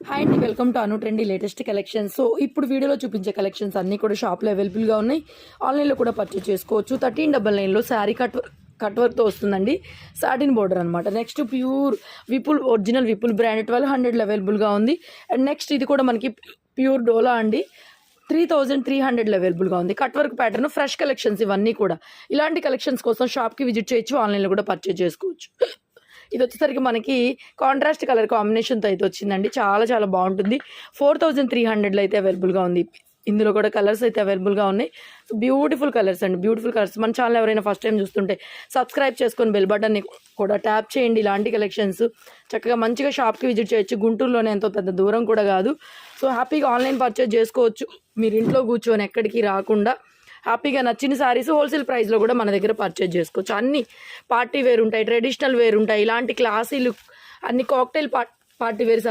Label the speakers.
Speaker 1: Hi అండి, welcome to Anu trendy latest collections. So ఇప్పుడు వీడియోలో చూపించే కలెక్షన్స్ అన్నీ కూడా షాప్లో అవైలబుల్గా ఉన్నాయి. ఆన్లైన్లో కూడా పర్చేస్ చేసుకోవచ్చు. 1399లో శారీ కట్ వర్క్తో వస్తుందండి. సాటిన్ బోర్డర్ అనమాట. Next pure Vipul original Vipul brand 1200లో అవైలబుల్గా ఉంది. అండ్ నెక్స్ట్ ఇది కూడా మనకి ప్యూర్ డోలా అండి. 3300లో అవైలబుల్గా ఉంది. Cut work pattern, fresh collections ఇవన్నీ కూడా. ఇలాంటి కలెక్షన్స్ కోసం షాప్కి విజిట్ చేయొచ్చు, ఆన్లైన్లో కూడా పర్చేస్ చేసుకోవచ్చు. ఇది వచ్చేసరికి మనకి కాంట్రాస్ట్ కలర్ కాంబినేషన్తో అయితే వచ్చిందండి. చాలా చాలా బాగుంటుంది. 4300లో అయితే అవైలబుల్గా ఉంది. ఇందులో కూడా కలర్స్ అయితే అవైలబుల్గా ఉన్నాయి. బ్యూటిఫుల్ కలర్స్ అండి, బ్యూటిఫుల్ కలర్స్. మన ఛానల్ ఎవరైనా ఫస్ట్ టైం చూస్తుంటే సబ్స్క్రైబ్ చేసుకొని బెల్ బటన్ని కూడా ట్యాప్ చేయండి. ఇలాంటి కలెక్షన్స్ చక్కగా మంచిగా షాప్కి విజిట్ చేయొచ్చు. గుంటూరులోనే ఎంతో పెద్ద దూరం కూడా కాదు. సో హ్యాపీగా ఆన్లైన్ పర్చేజ్ చేసుకోవచ్చు. మీరు ఇంట్లో కూర్చొని ఎక్కడికి రాకుండా హ్యాపీగా నచ్చిన శారీస్ హోల్సేల్ ప్రైస్లో కూడా మన దగ్గర పర్చేజ్ చేసుకోవచ్చు. అన్ని పార్టీ వేర్ ఉంటాయి, ట్రెడిషనల్ వేర్ ఉంటాయి, ఇలాంటి క్లాసీ లుక్ అన్ని కాక్టైల్ పార్టీ వేర్స్